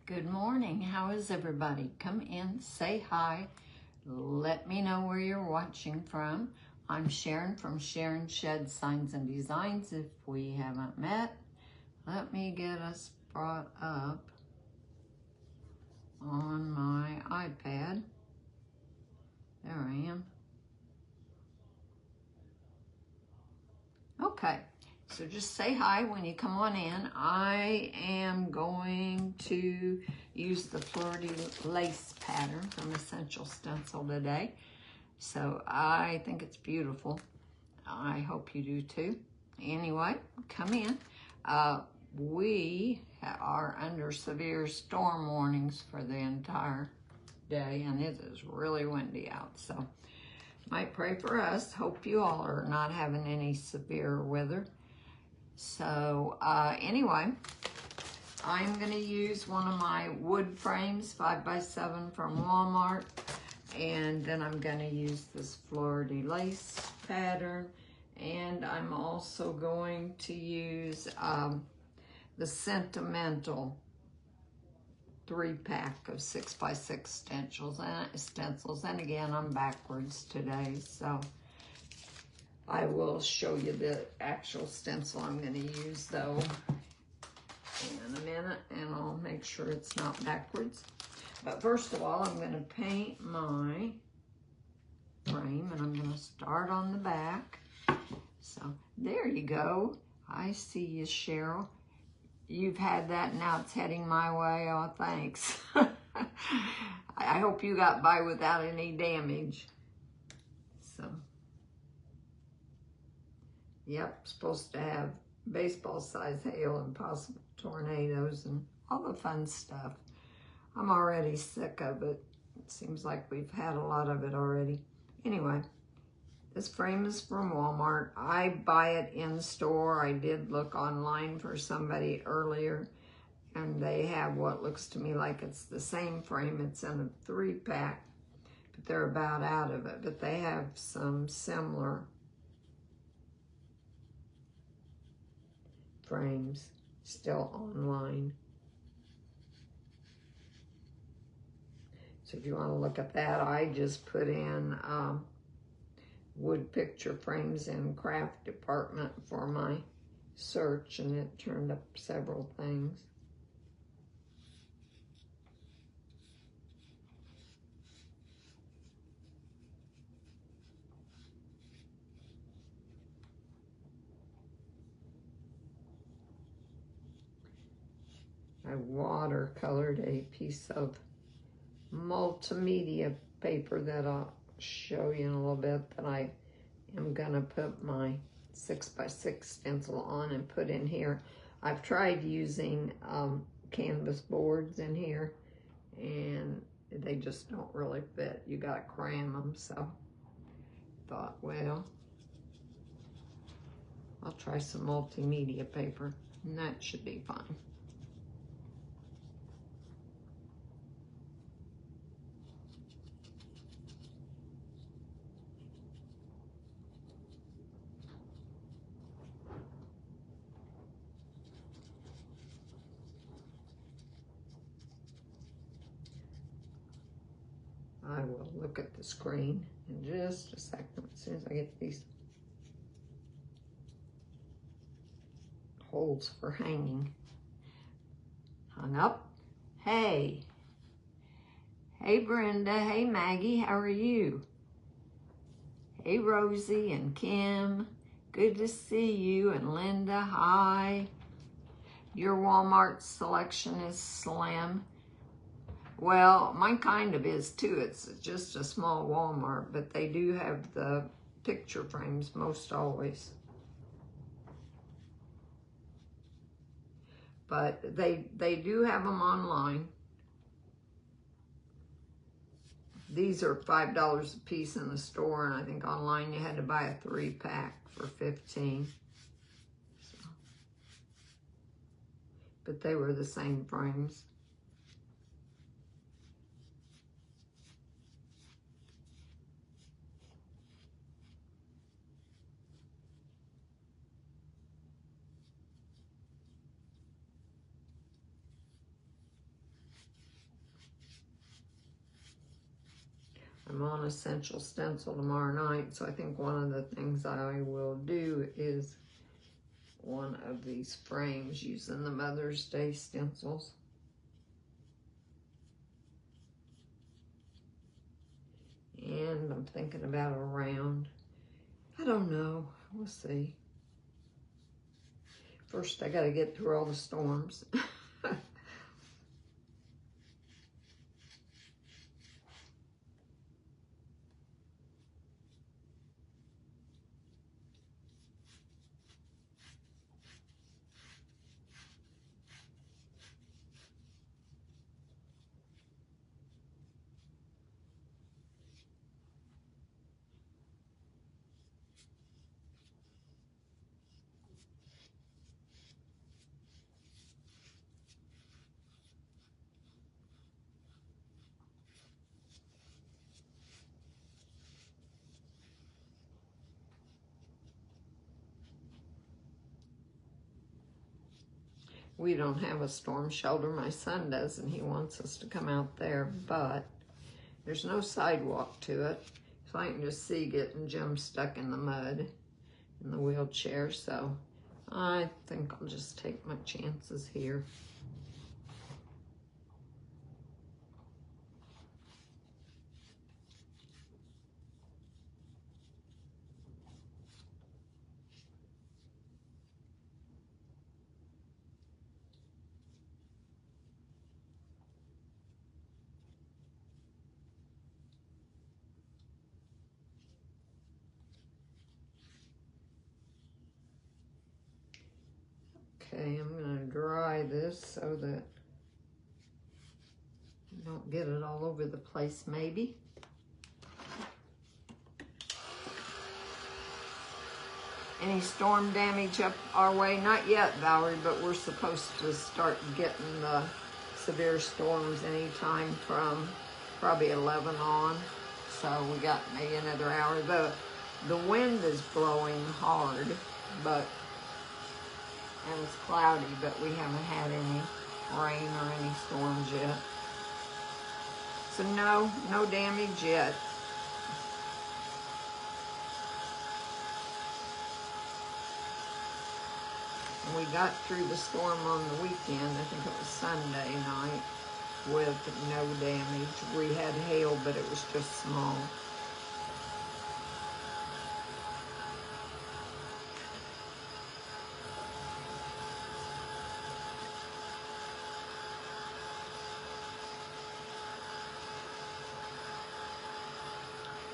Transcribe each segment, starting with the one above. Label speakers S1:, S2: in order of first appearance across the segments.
S1: Good morning. How is everybody? Come in, say hi. Let me know where you're watching from. I'm Sharon from Sharon Shed Signs and Designs. If we haven't met, let me get us brought up on my iPad. There I am. Okay, so just say hi when you come on in. I am going to use the Fleur de Lace pattern from Essential Stencil today. So I think it's beautiful. I hope you do too. Anyway, come in. We are under severe storm warnings for the entire day, and it is really windy out. So might pray for us. Hope you all are not having any severe weather. So anyway, I'm going to use one of my wood frames, 5x7 from Walmart. And then I'm going to use this Fleur de Lace pattern. And I'm also going to use the Sentimental 3-pack of 6x6 stencils. And again, I'm backwards today, so I will show you the actual stencil I'm going to use, though, in a minute, and I'll make sure it's not backwards. But first of all, I'm going to paint my frame, and I'm going to start on the back. So there you go. I see you, Cheryl. You've had that, now it's heading my way. Oh, thanks. I hope you got by without any damage. So, yep, supposed to have baseball-sized hail and possible tornadoes and all the fun stuff. I'm already sick of it. It seems like we've had a lot of it already. Anyway, this frame is from Walmart. I buy it in store. I did look online for somebody earlier, and they have what looks to me like it's the same frame. It's in a 3-pack, but they're about out of it. But they have some similar frames still online. So if you want to look at that, I just put in wood picture frames in craft department for my search, and it turned up several things. I watercolored a piece of multimedia paper that I'll show you in a little bit, that I am gonna put my 6x6 stencil on and put in here. I've tried using canvas boards in here, and they just don't really fit. You gotta cram them, so thought, well, I'll try some multimedia paper, and that should be fine. I will look at the screen in just a second as soon as I get these holes for hanging hung up. Hey Brenda, hey Maggie, how are you? Hey Rosie and Kim, good to see you. And Linda, hi. Your Walmart selection is slim. Well, mine kind of is too. It's just a small Walmart, but they do have the picture frames most always. But they do have them online. These are $5 a piece in the store, and I think online you had to buy a 3-pack for $15. So. But they were the same frames. I'm on Essential Stencil tomorrow night, so I think one of the things I will do is one of these frames using the Mother's Day stencils. And I'm thinking about a round. I don't know. We'll see. First, I got to get through all the storms. We don't have a storm shelter. My son does, and he wants us to come out there, but there's no sidewalk to it. So I can just see getting Jim stuck in the mud in the wheelchair. So I think I'll just take my chances here. Okay, I'm going to dry this so that I don't get it all over the place, maybe. Any storm damage up our way? Not yet, Valerie, but we're supposed to start getting the severe storms anytime from probably 11 on. So we got maybe another hour. The wind is blowing hard, but and it's cloudy, but we haven't had any rain or any storms yet. So no damage yet. And we got through the storm on the weekend, I think it was Sunday night, with no damage. We had hail, but it was just small.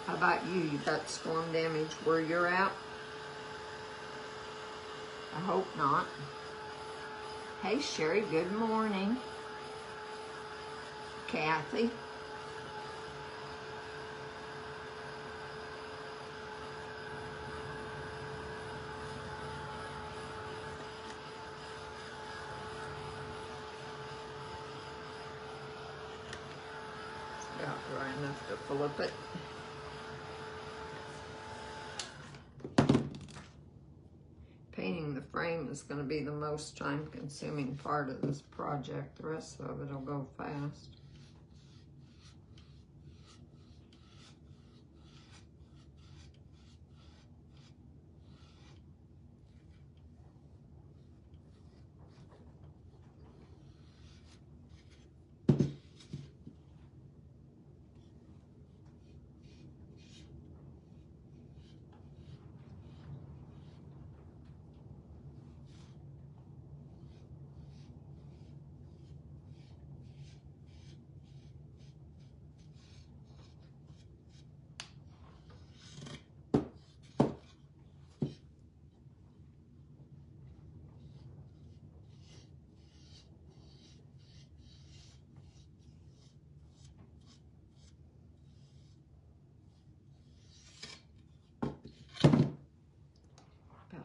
S1: How about you? You got storm damage where you're at? I hope not. Hey, Sherry, good morning. Kathy. It's about dry enough to flip it. Painting the frame is going to be the most time-consuming part of this project. The rest of it will go fast.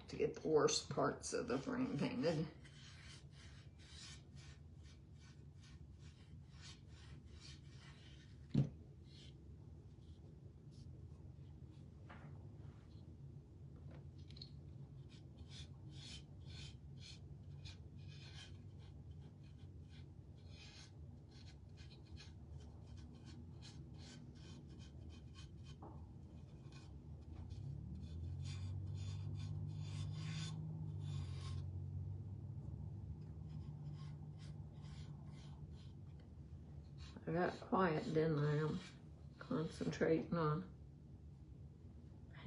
S1: To get the worst parts of the frame painted. I got quiet, didn't I? I'm concentrating on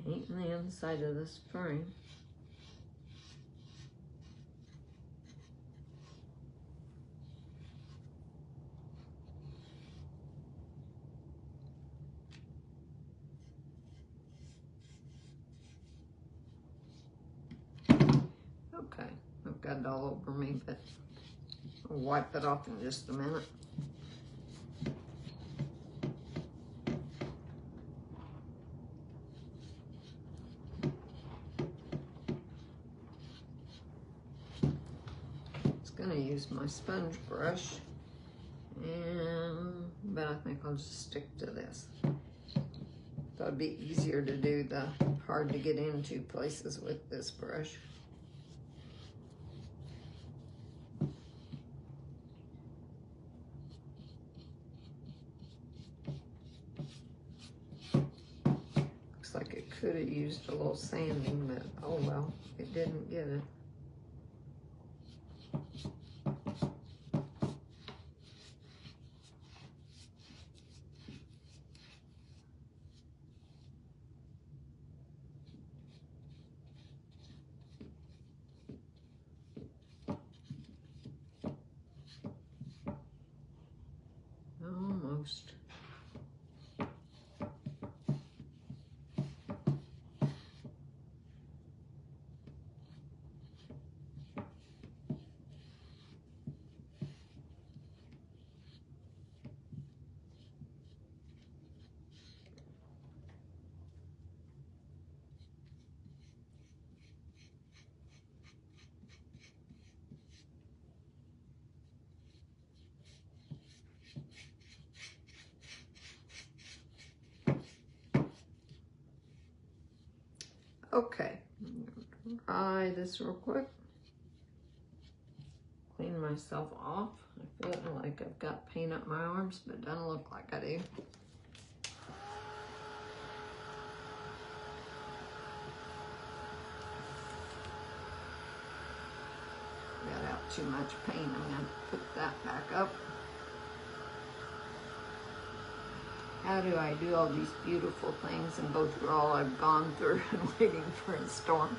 S1: painting the inside of the spring. Okay, I've got it all over me, but I'll wipe it off in just a minute. Gonna use my sponge brush, but I think I'll just stick to this. Thought it'd be easier to do the hard to get into places with this brush. Looks like it could have used a little sanding, but oh well, it didn't get it. Almost. Okay, I'm gonna dry this real quick. Clean myself off. I feel like I've got paint up my arms, but it doesn't look like I do. Got out too much paint. I'm gonna put that back up. How do I do all these beautiful things and go through all I've gone through and waiting for a storm?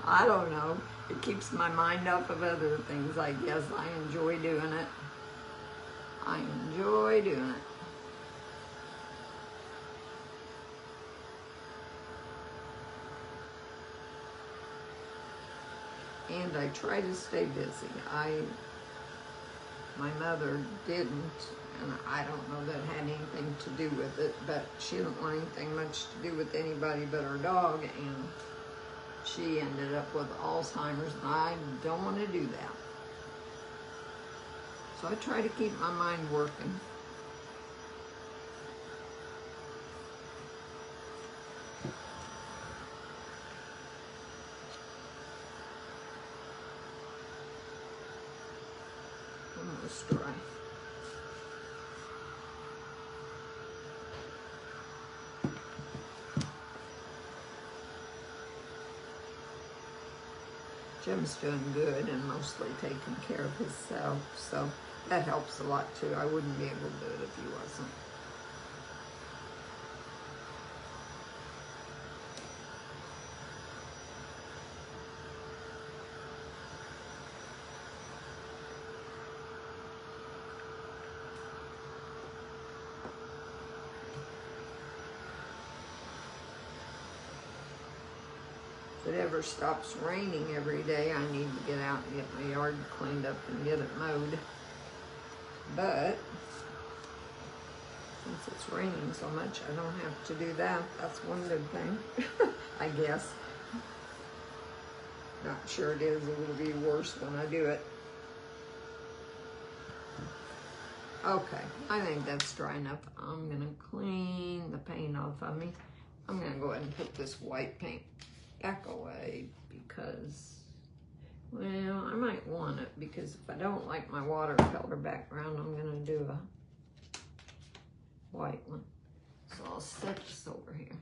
S1: I don't know. It keeps my mind off of other things, I guess. I enjoy doing it. I enjoy doing it. And I try to stay busy. My mother didn't, and I don't know that it had anything to do with it, but she didn't want anything much to do with anybody but her dog, and she ended up with Alzheimer's, and I don't want to do that. So I try to keep my mind working. Almost dry. Jim's doing good and mostly taking care of himself, so that helps a lot too. I wouldn't be able to do it if he wasn't. If it ever stops raining every day, I need to get out and get my yard cleaned up and get it mowed. But since it's raining so much, I don't have to do that. That's one good thing, I guess. Not sure it is. It will be worse when I do it. Okay, I think that's dry enough. I'm gonna clean the paint off of me. I'm gonna go ahead and put this white paint back away because, well, I might want it because if I don't like my watercolor background, I'm gonna do a white one. So I'll set this over here.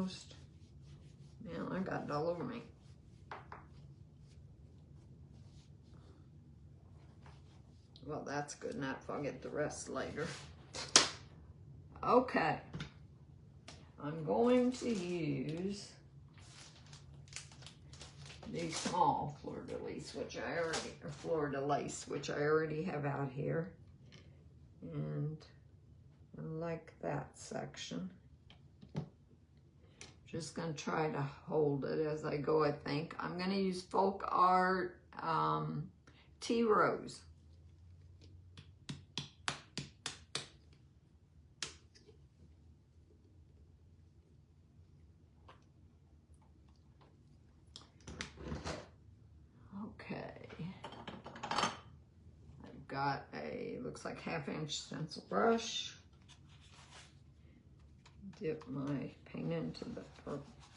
S1: almost. Man, I got it all over me. Well, that's good enough. I'll get the rest later. Okay. I'm going to use the small Fleur de Lace, which I already have out here. And I like that section. Just gonna try to hold it as I go, I think. I'm gonna use Folk Art Tea Rose. Okay. I've got a, looks like 1/2 inch stencil brush. Dip my paint into the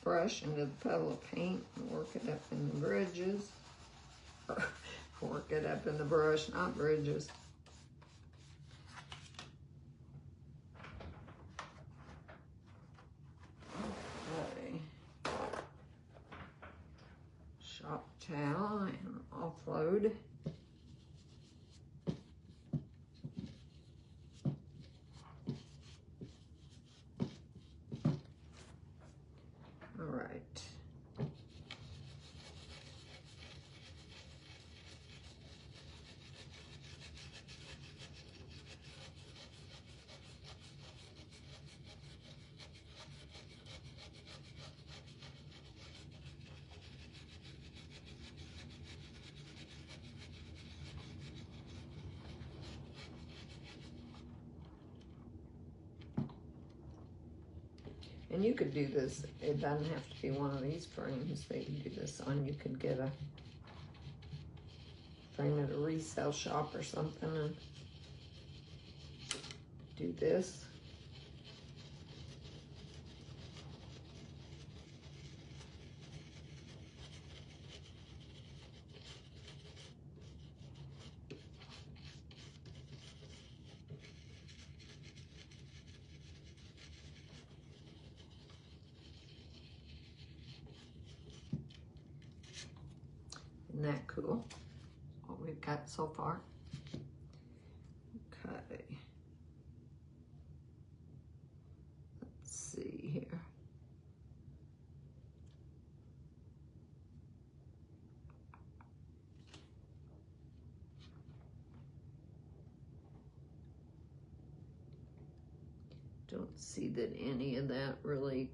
S1: brush, into the puddle of paint, and work it up in the bridges. Work it up in the brush, not bridges. Okay. Shop towel and offload. All right. And you could do this, it doesn't have to be one of these frames that you do this on. You could get a frame at a resale shop or something and do this. Isn't that cool? What we've got so far. Okay. Let's see here. Don't see that any of that really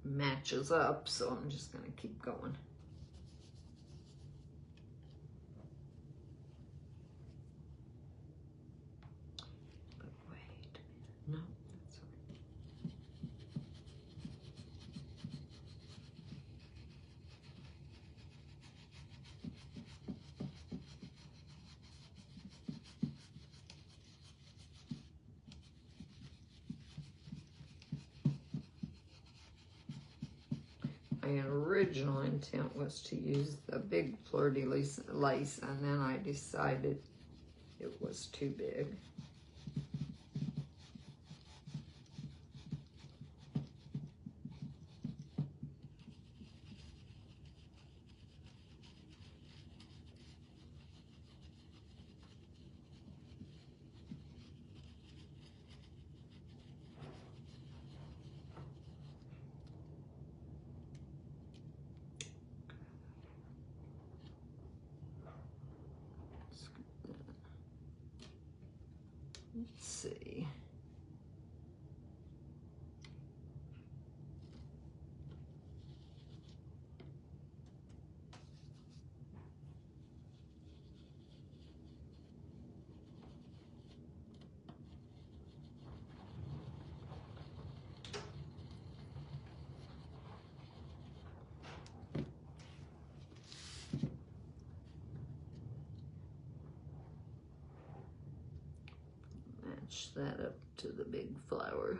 S1: matches up, so I'm just going to keep going. But wait a minute. No, that's all right. My original intent was to use the big Fleur de Lace, and then I decided it was too big. Let's see. Match that up to the big flower.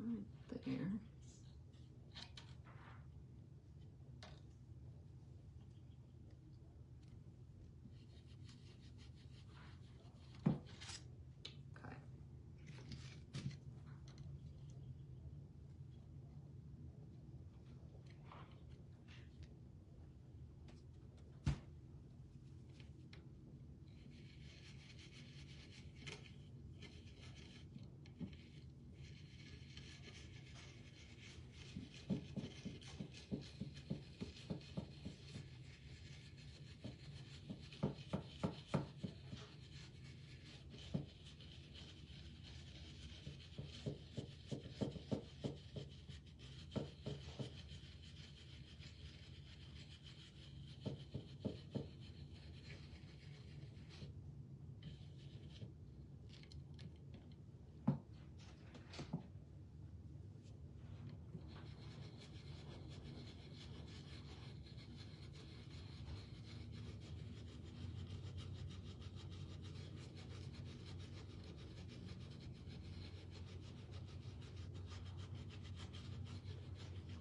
S1: right there. Okay.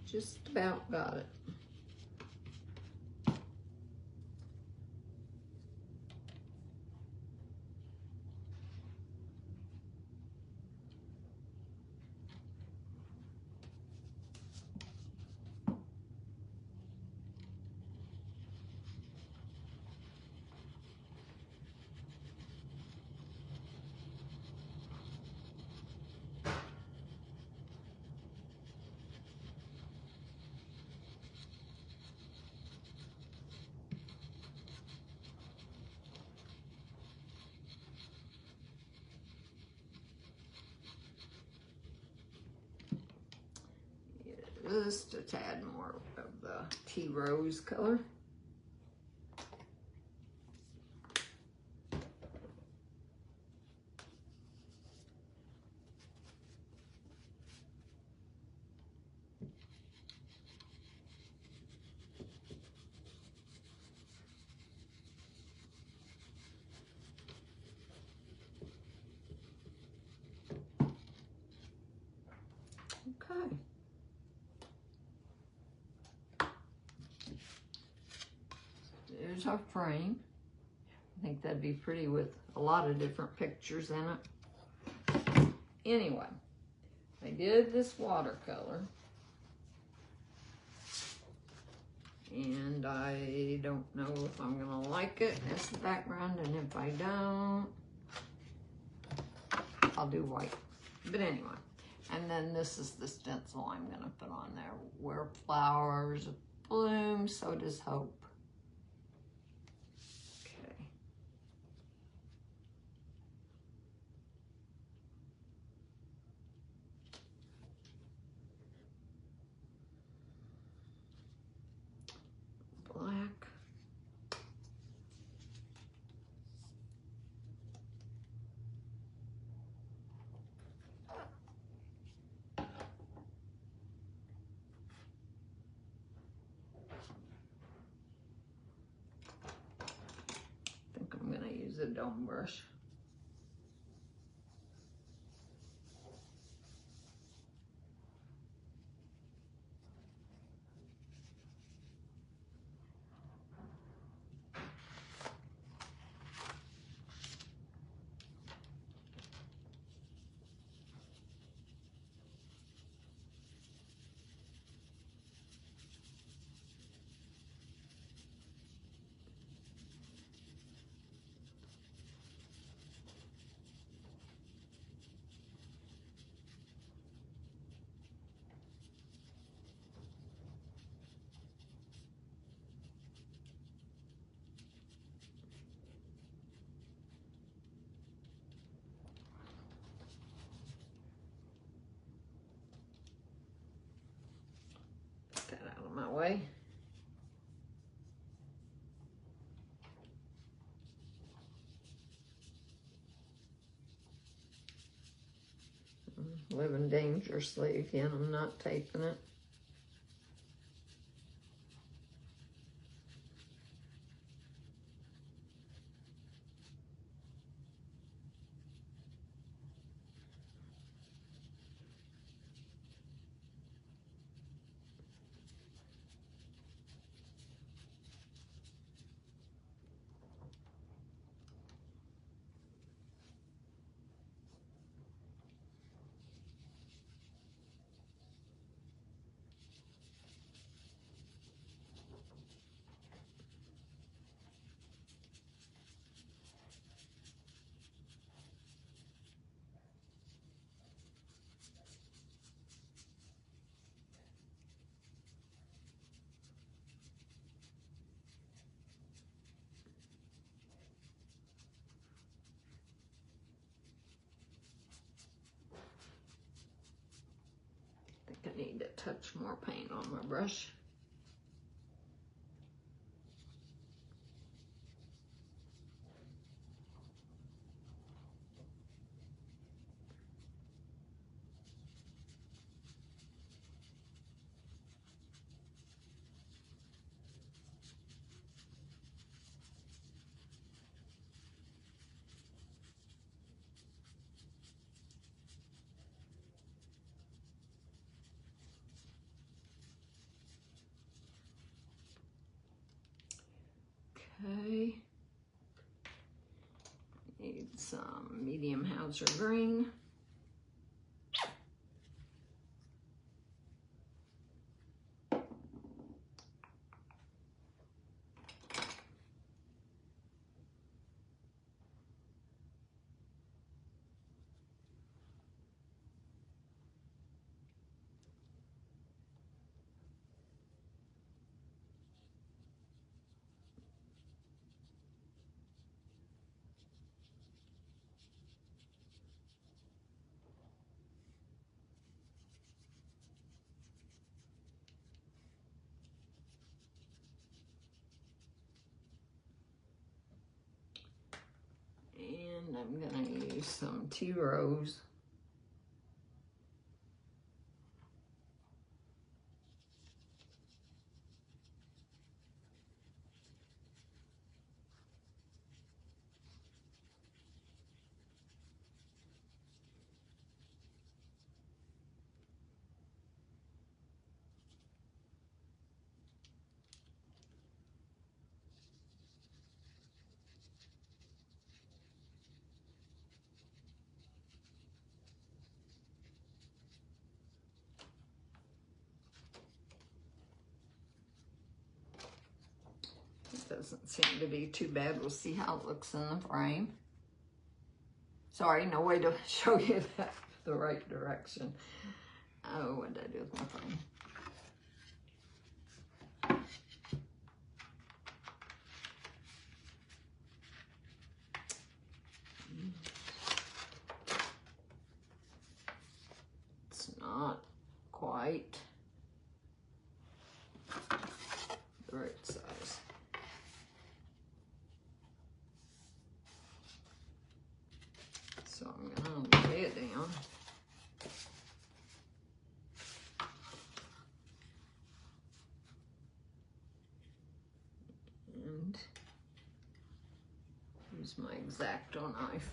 S1: Just about got it. Just a tad more of the tea rose color. Okay. There's our frame. I think that'd be pretty with a lot of different pictures in it. Anyway, I did this watercolor. And I don't know if I'm gonna like it as the background, and if I don't, I'll do white. But anyway, and then this is the stencil I'm gonna put on there. Where flowers bloom, so does hope. Okay. Black. I think I'm gonna use a dome brush. Get that out of my way. Living dangerously again, I'm not taping it. think I need to touch more paint on my brush. Okay, need some medium Hauser green. And I'm gonna use some tea rose. Doesn't seem to be too bad. We'll see how it looks in the frame. Sorry, no way to show you that the right direction. Oh, what did I do with my frame? It's not quite the right size. So I'm gonna lay it down. And use my X-Acto knife.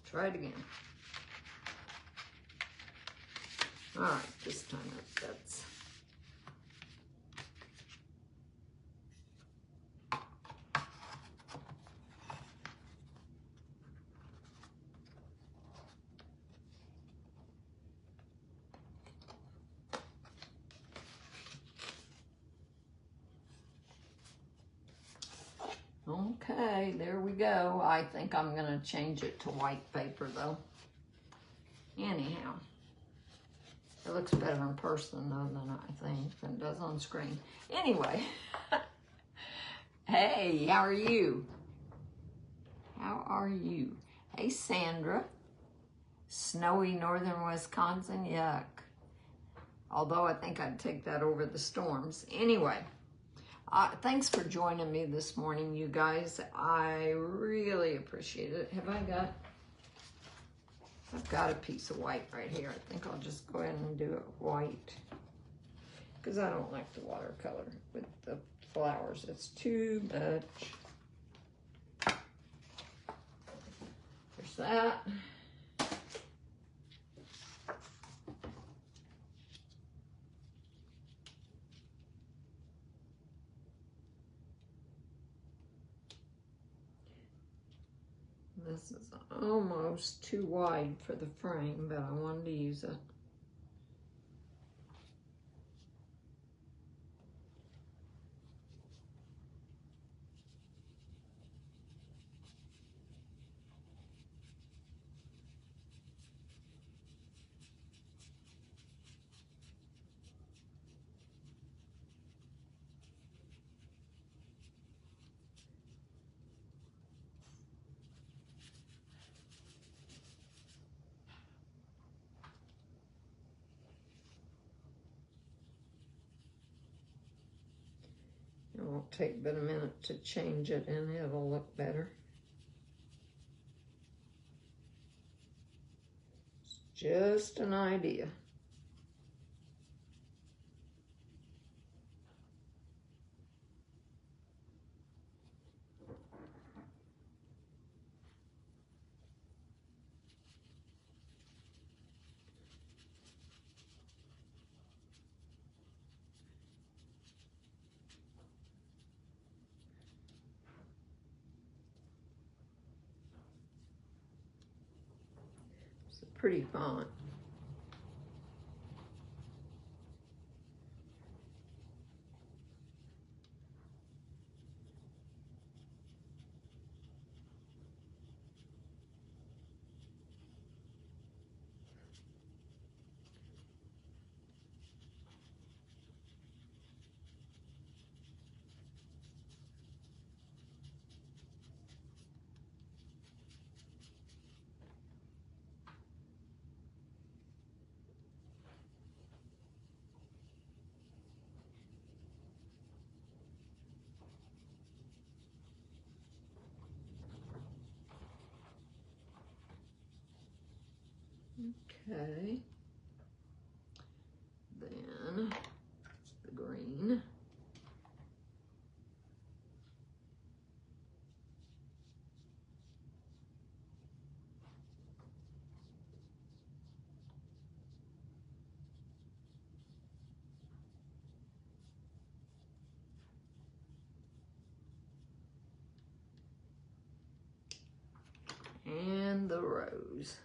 S1: Try it again. All right, this time that's okay, there we go. I think I'm gonna change it to white paper though. Anyhow, it looks better in person though than I think than it does on screen. Anyway, hey, how are you? How are you? Hey, Sandra. Snowy northern Wisconsin, yuck. Although I think I'd take that over the storms. Anyway, Thanks for joining me this morning, you guys. I really appreciate it. I've got a piece of white right here. I think I'll just go ahead and do it white because I don't like the watercolor with the flowers. It's too much. There's that. This is almost too wide for the frame, but I wanted to use it. It won't take but a minute to change it and it'll look better. It's just an idea. It's a pretty font. Okay, then the green. And the rose.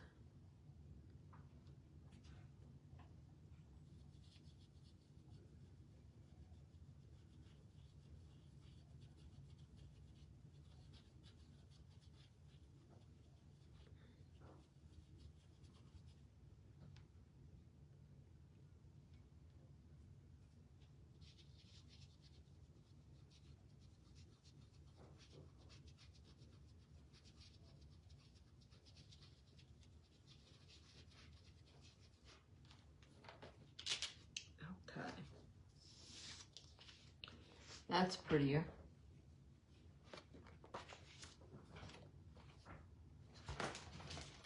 S1: Okay. That's prettier.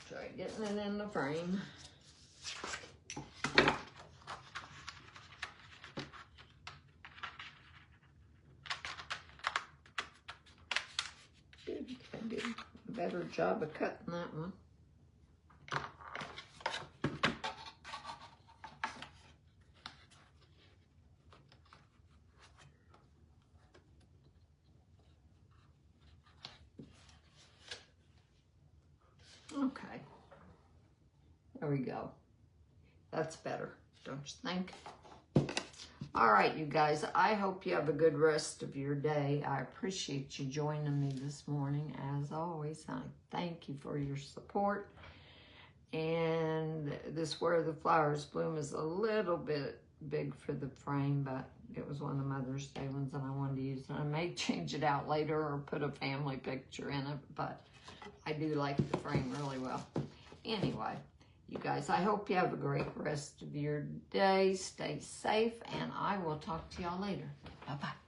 S1: Try getting it in the frame. I did a better job of cutting that one. Okay, there we go. That's better, don't you think? All right, you guys, I hope you have a good rest of your day. I appreciate you joining me this morning. As always, I thank you for your support. And this Where the Flowers Bloom is a little bit big for the frame, but it was one of the Mother's Day ones and I wanted to use it. I may change it out later or put a family picture in it, but I do like the frame really well. Anyway, you guys, I hope you have a great rest of your day. Stay safe, and I will talk to y'all later. Bye-bye.